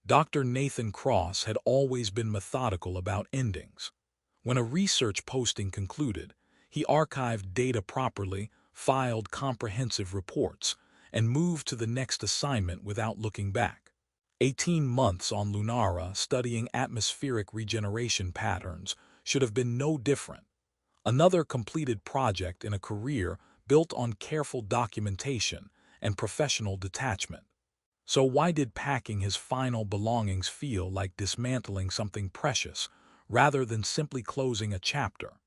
Dr. Nathan Cross had always been methodical about endings. When a research posting concluded, he archived data properly, filed comprehensive reports, and moved to the next assignment without looking back. 18 months on Lunara studying atmospheric regeneration patterns should have been no different. Another completed project in a career built on careful documentation and professional detachment. So why did packing his final belongings feel like dismantling something precious rather than simply closing a chapter?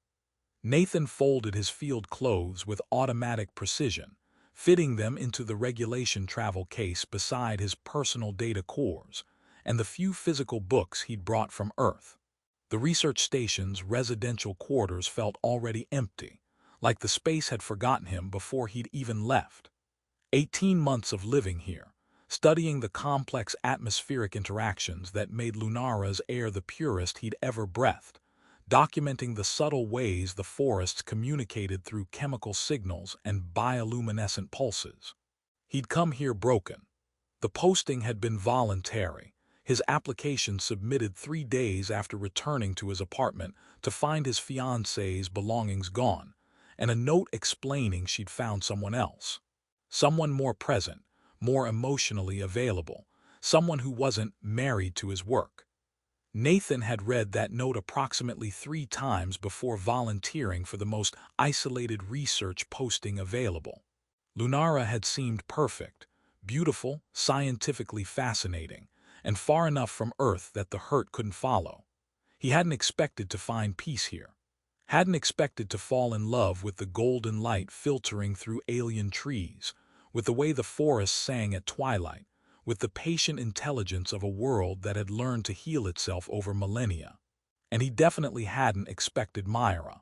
Nathan folded his field clothes with automatic precision, fitting them into the regulation travel case beside his personal data cores and the few physical books he'd brought from Earth. The research station's residential quarters felt already empty, like the space had forgotten him before he'd even left. 18 months of living here, studying the complex atmospheric interactions that made Lunara's air the purest he'd ever breathed, documenting the subtle ways the forests communicated through chemical signals and bioluminescent pulses. He'd come here broken. The posting had been voluntary, his application submitted 3 days after returning to his apartment to find his fiancée's belongings gone, and a note explaining she'd found someone else. Someone more present, more emotionally available, someone who wasn't married to his work. Nathan had read that note approximately 3 times before volunteering for the most isolated research posting available. Lunara had seemed perfect, beautiful, scientifically fascinating, and far enough from Earth that the hurt couldn't follow. He hadn't expected to find peace here. Hadn't expected to fall in love with the golden light filtering through alien trees, with the way the forest sang at twilight, with the patient intelligence of a world that had learned to heal itself over millennia. And he definitely hadn't expected Mira.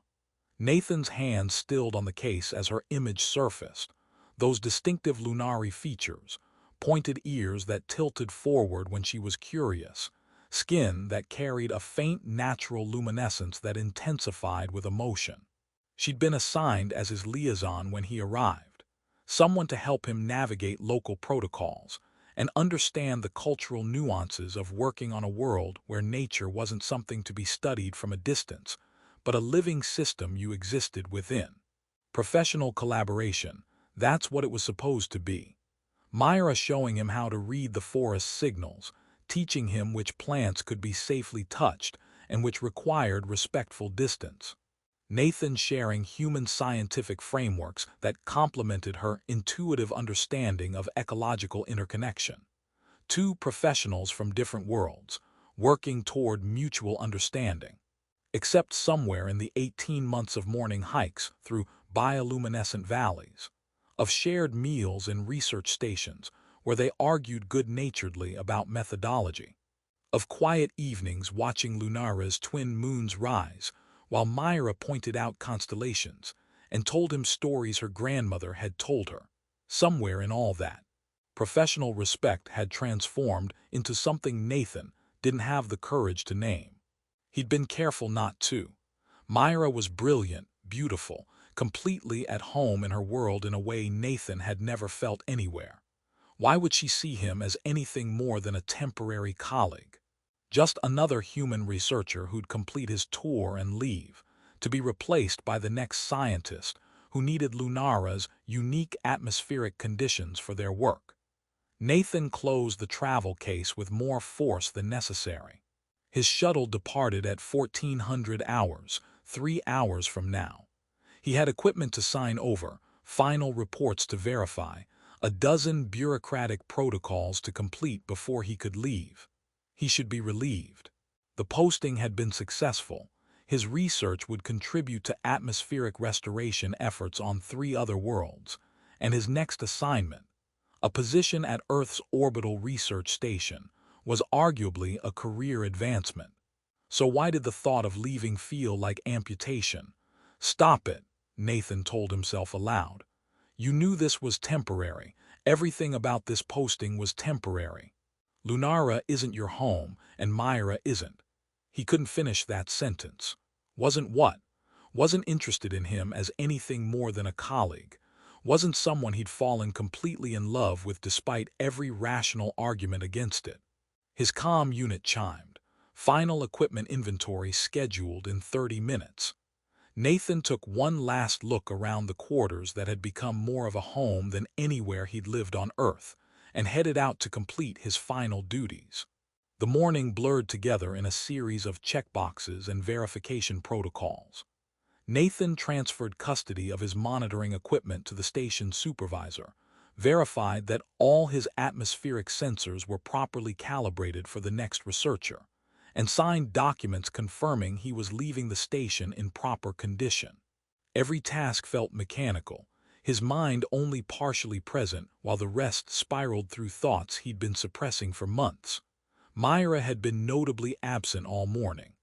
Nathan's hand stilled on the case as her image surfaced, those distinctive Lunari features, pointed ears that tilted forward when she was curious, skin that carried a faint natural luminescence that intensified with emotion. She'd been assigned as his liaison when he arrived, someone to help him navigate local protocols and understand the cultural nuances of working on a world where nature wasn't something to be studied from a distance, but a living system you existed within. Professional collaboration, that's what it was supposed to be. Mira showing him how to read the forest signals, teaching him which plants could be safely touched and which required respectful distance. Nathan sharing human scientific frameworks that complemented her intuitive understanding of ecological interconnection. 2 professionals from different worlds, working toward mutual understanding. Except somewhere in the 18 months of morning hikes through bioluminescent valleys, of shared meals in research stations where they argued good-naturedly about methodology, of quiet evenings watching Lunara's twin moons rise while Mira pointed out constellations and told him stories her grandmother had told her. Somewhere in all that, professional respect had transformed into something Nathan didn't have the courage to name. He'd been careful not to. Mira was brilliant, beautiful, completely at home in her world in a way Nathan had never felt anywhere. Why would she see him as anything more than a temporary colleague? Just another human researcher who'd complete his tour and leave, to be replaced by the next scientist who needed Lunara's unique atmospheric conditions for their work. Nathan closed the travel case with more force than necessary. His shuttle departed at 1400 hours, 3 hours from now. He had equipment to sign over, final reports to verify, a dozen bureaucratic protocols to complete before he could leave. He should be relieved. The posting had been successful. His research would contribute to atmospheric restoration efforts on 3 other worlds, and his next assignment, a position at Earth's orbital research station, was arguably a career advancement. So why did the thought of leaving feel like amputation? Stop it, Nathan told himself aloud. You knew this was temporary. Everything about this posting was temporary. Lunara isn't your home, and Mira isn't. He couldn't finish that sentence. Wasn't what? Wasn't interested in him as anything more than a colleague. Wasn't someone he'd fallen completely in love with despite every rational argument against it. His comm unit chimed. Final equipment inventory scheduled in 30 minutes. Nathan took one last look around the quarters that had become more of a home than anywhere he'd lived on Earth, and headed out to complete his final duties. The morning blurred together in a series of checkboxes and verification protocols. Nathan transferred custody of his monitoring equipment to the station supervisor, verified that all his atmospheric sensors were properly calibrated for the next researcher, and signed documents confirming he was leaving the station in proper condition. Every task felt mechanical, his mind only partially present while the rest spiraled through thoughts he'd been suppressing for months. Mira had been notably absent all morning.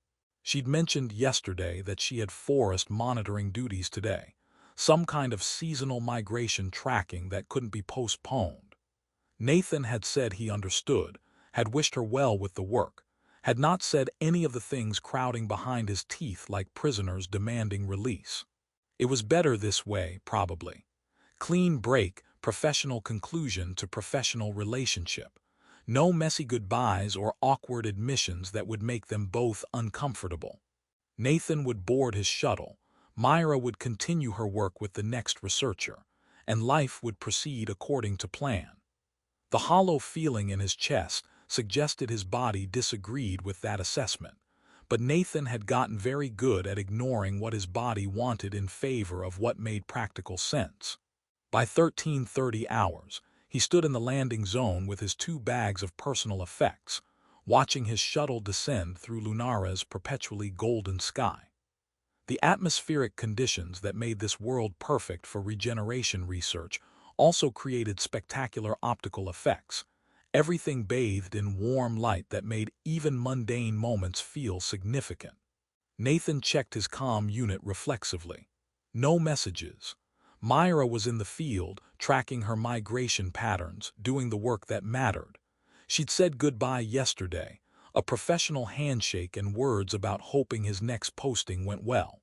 She'd mentioned yesterday that she had forest monitoring duties today, some kind of seasonal migration tracking that couldn't be postponed. Nathan had said he understood, had wished her well with the work, had not said any of the things crowding behind his teeth like prisoners demanding release. It was better this way, probably. Clean break, professional conclusion to professional relationship. No messy goodbyes or awkward admissions that would make them both uncomfortable. Nathan would board his shuttle, Mira would continue her work with the next researcher, and life would proceed according to plan. The hollow feeling in his chest suggested his body disagreed with that assessment, but Nathan had gotten very good at ignoring what his body wanted in favor of what made practical sense. By 13:30 hours, he stood in the landing zone with his 2 bags of personal effects, watching his shuttle descend through Lunara's perpetually golden sky. The atmospheric conditions that made this world perfect for regeneration research also created spectacular optical effects, everything bathed in warm light that made even mundane moments feel significant. Nathan checked his comm unit reflexively. No messages. Mira was in the field, tracking her migration patterns, doing the work that mattered. She'd said goodbye yesterday, a professional handshake and words about hoping his next posting went well.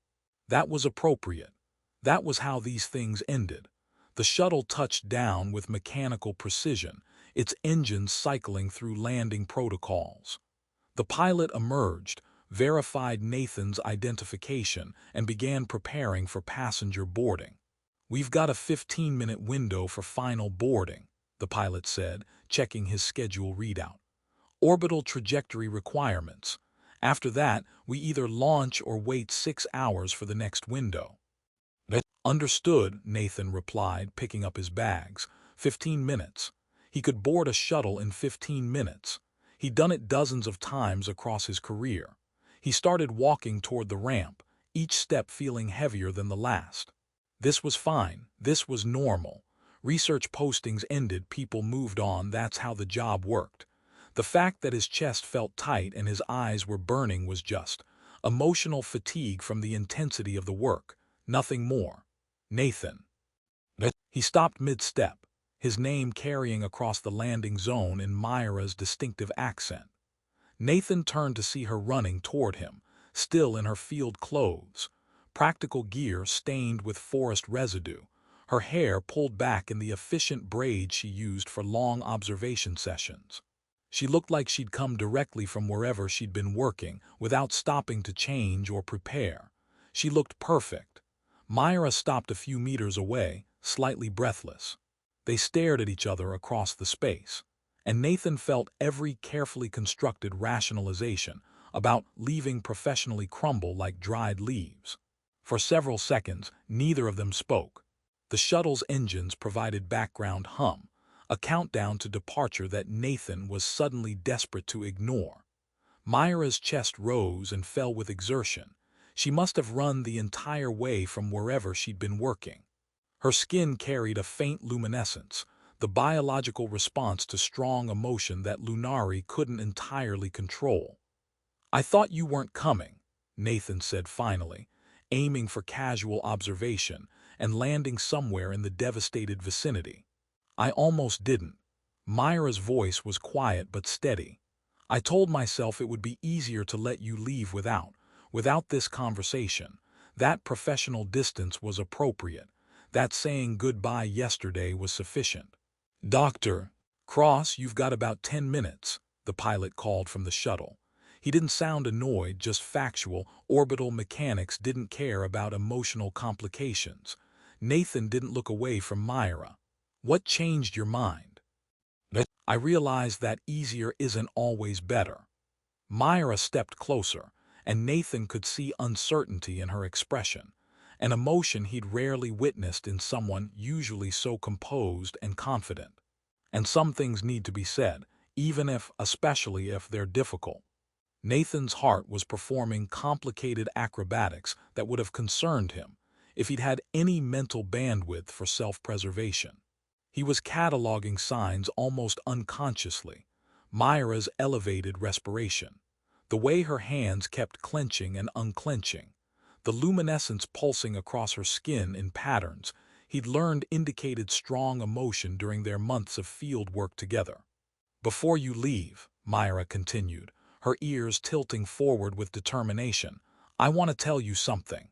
That was appropriate. That was how these things ended. The shuttle touched down with mechanical precision, its engines cycling through landing protocols. The pilot emerged, verified Nathan's identification, and began preparing for passenger boarding. "We've got a 15-minute window for final boarding," the pilot said, checking his schedule readout. "Orbital trajectory requirements. After that, we either launch or wait 6 hours for the next window." "Understood," Nathan replied, picking up his bags. 15 minutes. He could board a shuttle in 15 minutes. He'd done it dozens of times across his career. He started walking toward the ramp, each step feeling heavier than the last. This was fine. This was normal. Research postings ended, people moved on, that's how the job worked. The fact that his chest felt tight and his eyes were burning was just emotional fatigue from the intensity of the work, nothing more. Nathan. He stopped mid-step, his name carrying across the landing zone in Mira's distinctive accent. Nathan turned to see her running toward him, still in her field clothes, practical gear stained with forest residue, her hair pulled back in the efficient braids she used for long observation sessions. She looked like she'd come directly from wherever she'd been working, without stopping to change or prepare. She looked perfect. Mira stopped a few meters away, slightly breathless. They stared at each other across the space, and Nathan felt every carefully constructed rationalization about leaving professionally crumble like dried leaves. For several seconds, neither of them spoke. The shuttle's engines provided background hum, a countdown to departure that Nathan was suddenly desperate to ignore. Mira's chest rose and fell with exertion. She must have run the entire way from wherever she'd been working. Her skin carried a faint luminescence, the biological response to strong emotion that Lunari couldn't entirely control. "I thought you weren't coming," Nathan said finally, aiming for casual observation and landing somewhere in the devastated vicinity. "I almost didn't." Mira's voice was quiet but steady. "I told myself it would be easier to let you leave without this conversation. That professional distance was appropriate. That saying goodbye yesterday was sufficient." "Dr. Cross, you've got about 10 minutes. the pilot called from the shuttle. He didn't sound annoyed, just factual. Orbital mechanics didn't care about emotional complications. Nathan didn't look away from Mira. What changed your mind? I realized that easier isn't always better. Mira stepped closer, and Nathan could see uncertainty in her expression, an emotion he'd rarely witnessed in someone usually so composed and confident. And some things need to be said, especially if they're difficult. Nathan's heart was performing complicated acrobatics that would have concerned him if he'd had any mental bandwidth for self-preservation. He was cataloging signs almost unconsciously. Myra's elevated respiration, the way her hands kept clenching and unclenching, the luminescence pulsing across her skin in patterns he'd learned indicated strong emotion during their months of field work together. "Before you leave," Mira continued, her ears tilting forward with determination, "I want to tell you something."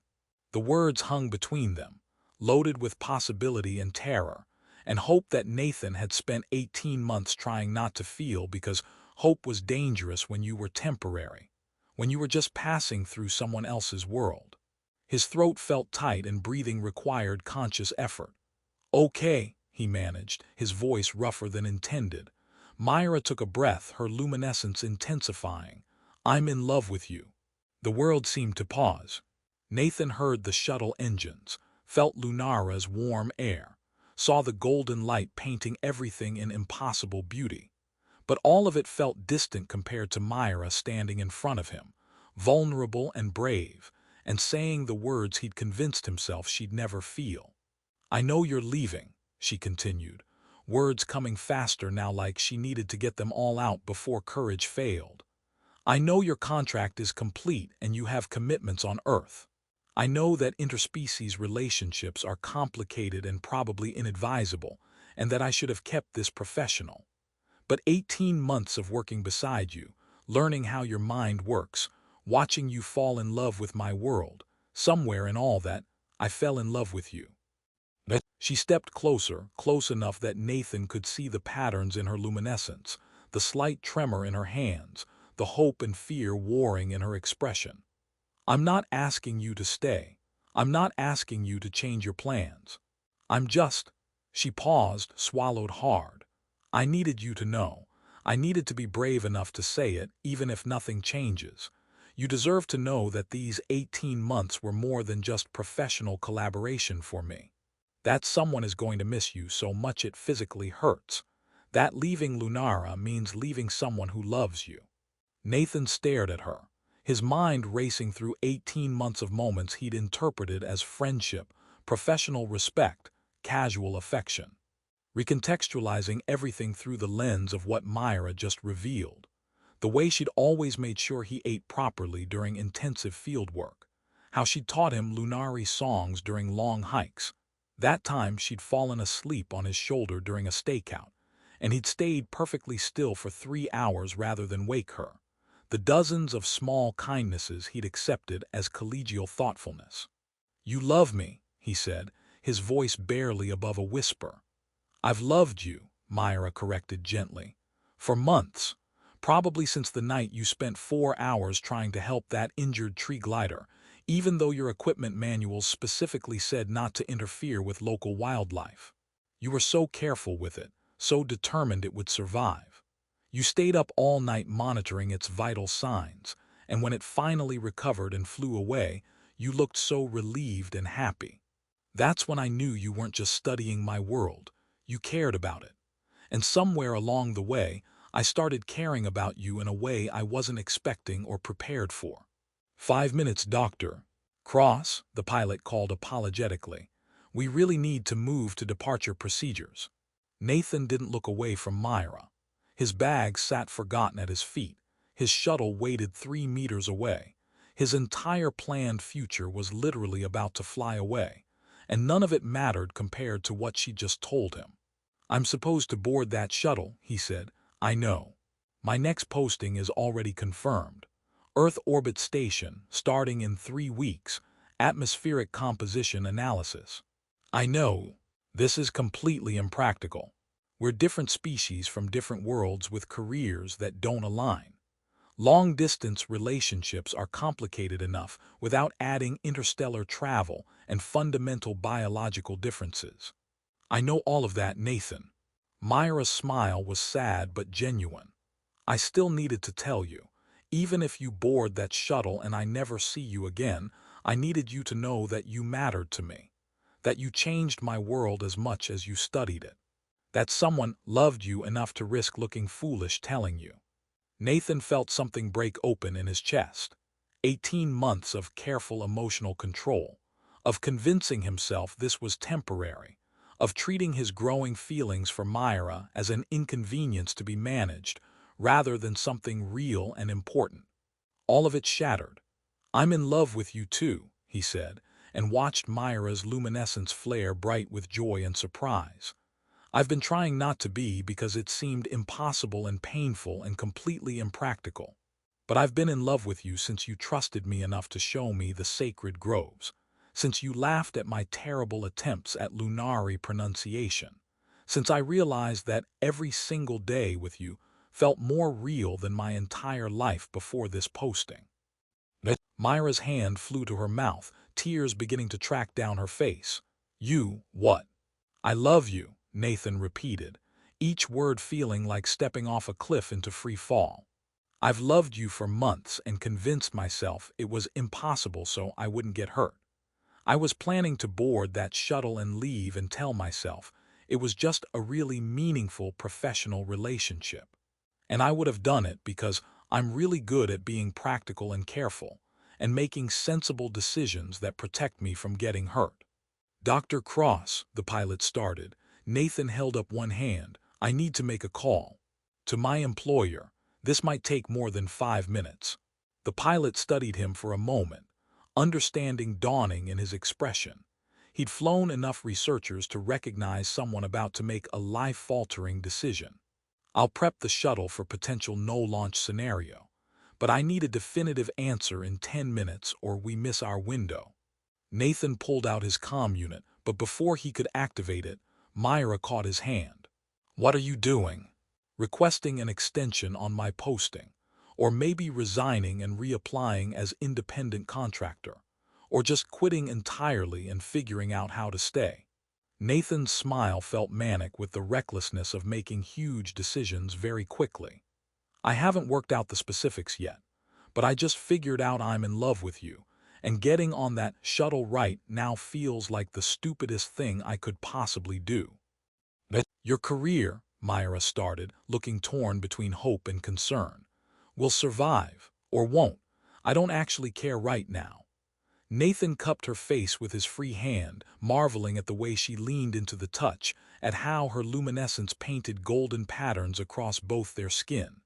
The words hung between them, loaded with possibility and terror, and hope that Nathan had spent 18 months trying not to feel, because hope was dangerous when you were temporary, when you were just passing through someone else's world. His throat felt tight and breathing required conscious effort. "Okay," he managed, his voice rougher than intended. Mira took a breath, her luminescence intensifying. "I'm in love with you." The world seemed to pause. Nathan heard the shuttle engines, felt Lunara's warm air, saw the golden light painting everything in impossible beauty. But all of it felt distant compared to Mira standing in front of him, vulnerable and brave, and saying the words he'd convinced himself she'd never feel. "I know you're leaving," she continued, words coming faster now, like she needed to get them all out before courage failed. "I know your contract is complete and you have commitments on Earth. I know that interspecies relationships are complicated and probably inadvisable, and that I should have kept this professional. But 18 months of working beside you, learning how your mind works, watching you fall in love with my world, somewhere in all that, I fell in love with you." She stepped closer, close enough that Nathan could see the patterns in her luminescence, the slight tremor in her hands, the hope and fear warring in her expression. "I'm not asking you to stay. I'm not asking you to change your plans. I'm just—" She paused, swallowed hard. "I needed you to know. I needed to be brave enough to say it, even if nothing changes. You deserve to know that these 18 months were more than just professional collaboration for me. That someone is going to miss you so much it physically hurts. That leaving Lunara means leaving someone who loves you." Nathan stared at her, his mind racing through 18 months of moments he'd interpreted as friendship, professional respect, casual affection, recontextualizing everything through the lens of what Mira just revealed. The way she'd always made sure he ate properly during intensive field work, how she'd taught him Lunari songs during long hikes, that time she'd fallen asleep on his shoulder during a stakeout, and he'd stayed perfectly still for 3 hours rather than wake her. The dozens of small kindnesses he'd accepted as collegial thoughtfulness. "You love me," he said, his voice barely above a whisper. "I've loved you," Mira corrected gently, "for months, probably since the night you spent 4 hours trying to help that injured tree glider, even though your equipment manuals specifically said not to interfere with local wildlife. You were so careful with it, so determined it would survive. You stayed up all night monitoring its vital signs, and when it finally recovered and flew away, you looked so relieved and happy. That's when I knew you weren't just studying my world, you cared about it. And somewhere along the way, I started caring about you in a way I wasn't expecting or prepared for." "5 minutes, Dr. Cross," the pilot called apologetically. "We really need to move to departure procedures." Nathan didn't look away from Mira. His bag sat forgotten at his feet. His shuttle waited 3 meters away. His entire planned future was literally about to fly away, and none of it mattered compared to what she just told him. "I'm supposed to board that shuttle," he said. "I know. My next posting is already confirmed. Earth orbit station, starting in 3 weeks, atmospheric composition analysis." "I know. This is completely impractical." We're different species from different worlds with careers that don't align. Long-distance relationships are complicated enough without adding interstellar travel and fundamental biological differences. I know all of that, Nathan. Myra's smile was sad but genuine. I still needed to tell you. Even if you board that shuttle and I never see you again, I needed you to know that you mattered to me. That you changed my world as much as you studied it. That someone loved you enough to risk looking foolish telling you. Nathan felt something break open in his chest. 18 months of careful emotional control, of convincing himself this was temporary, of treating his growing feelings for Myra as an inconvenience to be managed, rather than something real and important. All of it shattered. "I'm in love with you too," he said, and watched Myra's luminescence flare bright with joy and surprise. "I've been trying not to be because it seemed impossible and painful and completely impractical. But I've been in love with you since you trusted me enough to show me the sacred groves, since you laughed at my terrible attempts at Lunari pronunciation, since I realized that every single day with you felt more real than my entire life before this posting." Myra's hand flew to her mouth, tears beginning to track down her face. "You, what?" "I love you," Nathan repeated, each word feeling like stepping off a cliff into free fall. "I've loved you for months and convinced myself it was impossible so I wouldn't get hurt. I was planning to board that shuttle and leave and tell myself it was just a really meaningful professional relationship. And I would have done it because I'm really good at being practical and careful, and making sensible decisions that protect me from getting hurt." "Dr. Cross," the pilot started. Nathan held up one hand. "I need to make a call. To my employer. This might take more than 5 minutes." The pilot studied him for a moment, understanding dawning in his expression. He'd flown enough researchers to recognize someone about to make a life-altering decision. "I'll prep the shuttle for potential no-launch scenario, but I need a definitive answer in 10 minutes or we miss our window." Nathan pulled out his comm unit, but before he could activate it, Myra caught his hand. "What are you doing?" "Requesting an extension on my posting, or maybe resigning and reapplying as independent contractor, or just quitting entirely and figuring out how to stay." Nathan's smile felt manic with the recklessness of making huge decisions very quickly. "I haven't worked out the specifics yet, but I just figured out I'm in love with you, and getting on that shuttle right now feels like the stupidest thing I could possibly do." "Your career," Myra started, looking torn between hope and concern, "will survive, or won't. I don't actually care right now." Nathan cupped her face with his free hand, marveling at the way she leaned into the touch, at how her luminescence painted golden patterns across both their skin.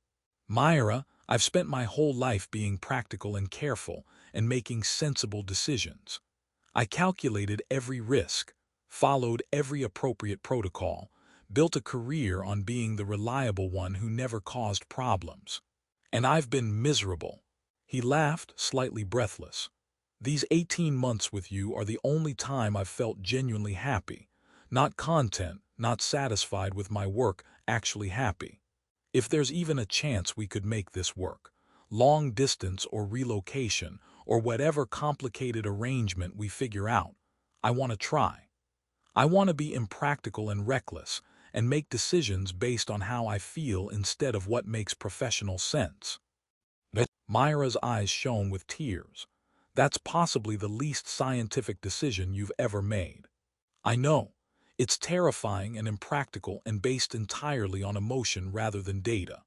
"Myra, I've spent my whole life being practical and careful and making sensible decisions. I calculated every risk, followed every appropriate protocol, built a career on being the reliable one who never caused problems. And I've been miserable." He laughed, slightly breathless. "These 18 months with you are the only time I've felt genuinely happy. Not content, not satisfied with my work, actually happy. If there's even a chance we could make this work, long distance or relocation, or whatever complicated arrangement we figure out, I want to try. I want to be impractical and reckless, and make decisions based on how I feel instead of what makes professional sense." Myra's eyes shone with tears. "That's possibly the least scientific decision you've ever made." "I know. It's terrifying and impractical and based entirely on emotion rather than data."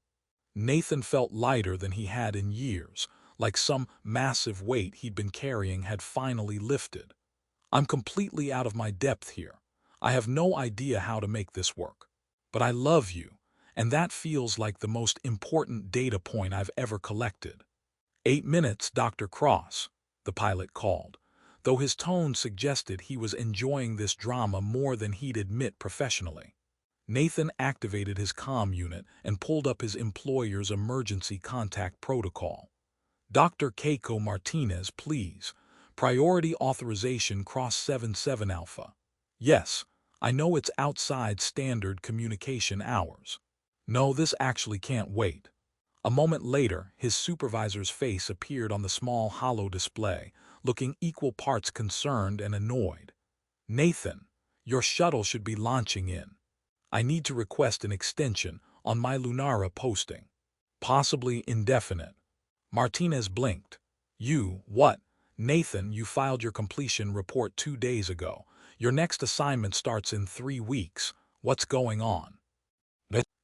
Nathan felt lighter than he had in years, like some massive weight he'd been carrying had finally lifted. "I'm completely out of my depth here. I have no idea how to make this work. But I love you, and that feels like the most important data point I've ever collected." 8 minutes, Dr. Cross," the pilot called, though his tone suggested he was enjoying this drama more than he'd admit professionally. Nathan activated his comm unit and pulled up his employer's emergency contact protocol. "Dr. Keiko Martinez, please. Priority authorization cross 77 Alpha." "Yes, I know it's outside standard communication hours. No, this actually can't wait. A moment later, his supervisor's face appeared on the small hollow display, looking equal parts concerned and annoyed. Nathan, your shuttle should be launching in. I need to request an extension on my Lunara posting. Possibly indefinite. Martinez blinked. What? Nathan, you filed your completion report 2 days ago. Your next assignment starts in 3 weeks. What's going on?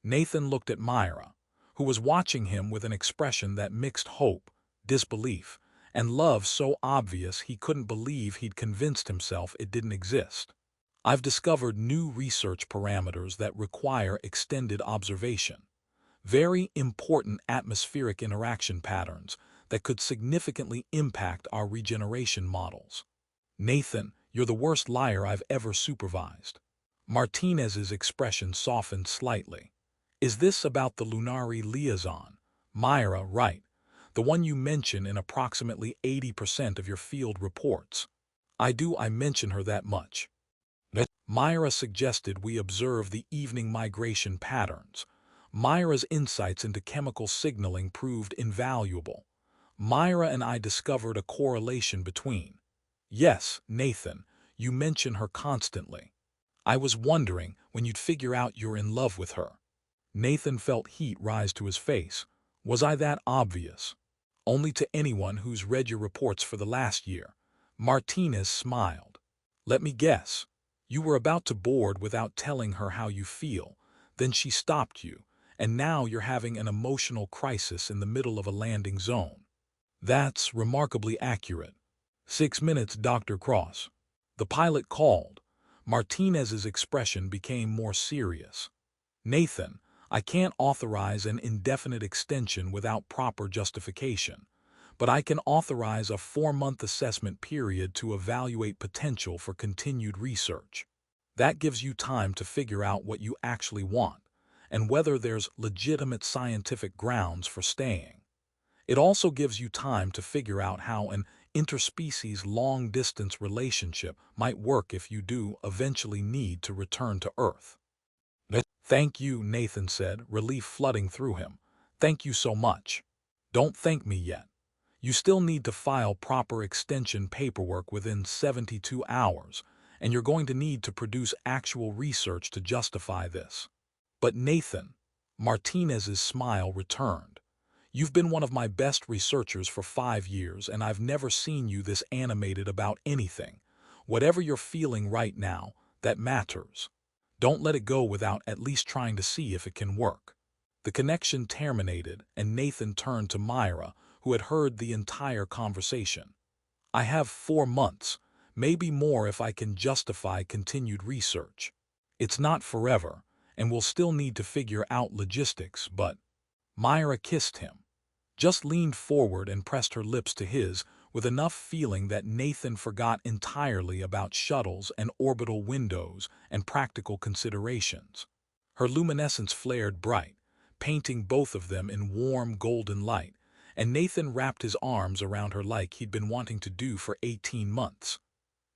Nathan looked at Mira, who was watching him with an expression that mixed hope, disbelief, and love so obvious he couldn't believe he'd convinced himself it didn't exist. I've discovered new research parameters that require extended observation. Very important atmospheric interaction patterns that could significantly impact our regeneration models. Nathan, you're the worst liar I've ever supervised. Martinez's expression softened slightly. Is this about the Lunari liaison? Mira, right. The one you mention in approximately 80% of your field reports. I mention her that much. Mira suggested we observe the evening migration patterns. Mira's insights into chemical signaling proved invaluable. Mira and I discovered a correlation between. Yes, Nathan, you mention her constantly. I was wondering when you'd figure out you're in love with her. Nathan felt heat rise to his face. Was I that obvious? Only to anyone who's read your reports for the last year. Martinez smiled. Let me guess. You were about to board without telling her how you feel. Then she stopped you, and now you're having an emotional crisis in the middle of a landing zone. That's remarkably accurate. 6 minutes, Dr. Cross. The pilot called. Martinez's expression became more serious. Nathan, I can't authorize an indefinite extension without proper justification, but I can authorize a 4-month assessment period to evaluate potential for continued research. That gives you time to figure out what you actually want and whether there's legitimate scientific grounds for staying. It also gives you time to figure out how an interspecies long-distance relationship might work if you do eventually need to return to Earth. Thank you, Nathan said, relief flooding through him. Thank you so much. Don't thank me yet. You still need to file proper extension paperwork within 72 hours, and you're going to need to produce actual research to justify this. But Nathan, Martinez's smile returned. You've been one of my best researchers for 5 years, and I've never seen you this animated about anything. Whatever you're feeling right now, that matters. Don't let it go without at least trying to see if it can work. The connection terminated, and Nathan turned to Mira, who had heard the entire conversation. I have 4 months, maybe more if I can justify continued research. It's not forever, and we'll still need to figure out logistics, but... Mira kissed him, just leaned forward and pressed her lips to his with enough feeling that Nathan forgot entirely about shuttles and orbital windows and practical considerations. Her luminescence flared bright, painting both of them in warm golden light, and Nathan wrapped his arms around her like he'd been wanting to do for 18 months.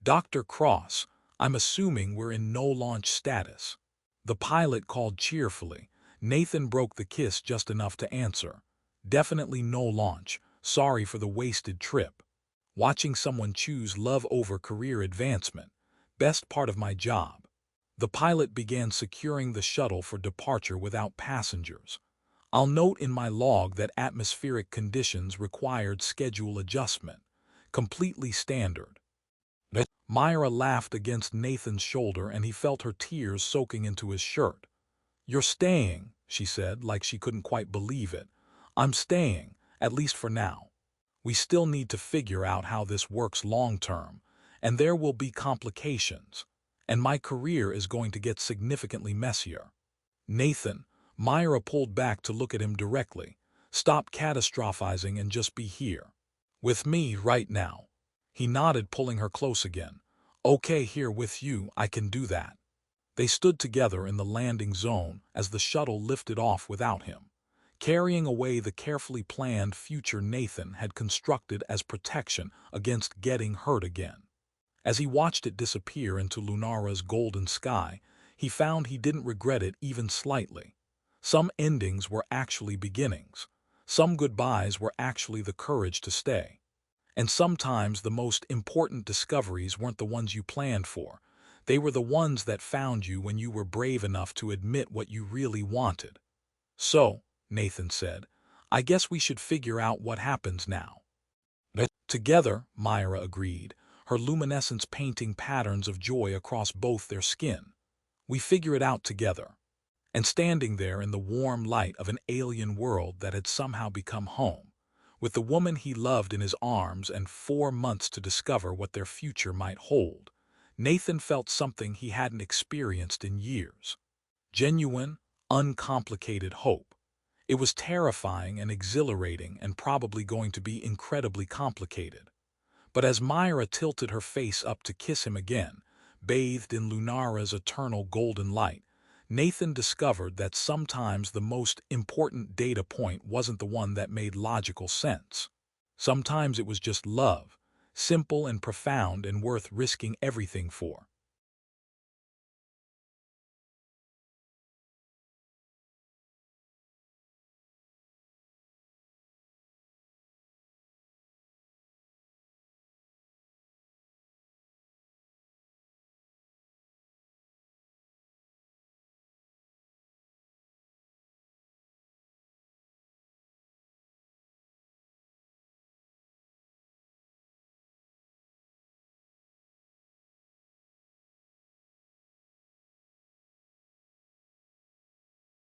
Dr. Cross, I'm assuming we're in no-launch status. The pilot called cheerfully. Nathan broke the kiss just enough to answer. Definitely no launch. Sorry for the wasted trip. Watching someone choose love over career advancement. Best part of my job. The pilot began securing the shuttle for departure without passengers. I'll note in my log that atmospheric conditions required schedule adjustment. Completely standard. Mira laughed against Nathan's shoulder and he felt her tears soaking into his shirt. You're staying, she said, like she couldn't quite believe it. I'm staying, at least for now. We still need to figure out how this works long-term, and there will be complications, and my career is going to get significantly messier. Nathan, Mira pulled back to look at him directly. Stop catastrophizing and just be here. With me right now. He nodded, pulling her close again. Okay, here with you, I can do that. They stood together in the landing zone as the shuttle lifted off without him, carrying away the carefully planned future Nathan had constructed as protection against getting hurt again. As he watched it disappear into Lunara's golden sky, he found he didn't regret it even slightly. Some endings were actually beginnings. Some goodbyes were actually the courage to stay. And sometimes the most important discoveries weren't the ones you planned for. They were the ones that found you when you were brave enough to admit what you really wanted. So, Nathan said, I guess we should figure out what happens now. Together, Myra agreed, her luminescence painting patterns of joy across both their skin. We figure it out together. And standing there in the warm light of an alien world that had somehow become home, with the woman he loved in his arms and 4 months to discover what their future might hold, Nathan felt something he hadn't experienced in years. Genuine, uncomplicated hope. It was terrifying and exhilarating and probably going to be incredibly complicated. But as Myra tilted her face up to kiss him again, bathed in Lunara's eternal golden light, Nathan discovered that sometimes the most important data point wasn't the one that made logical sense. Sometimes it was just love, simple and profound and worth risking everything for.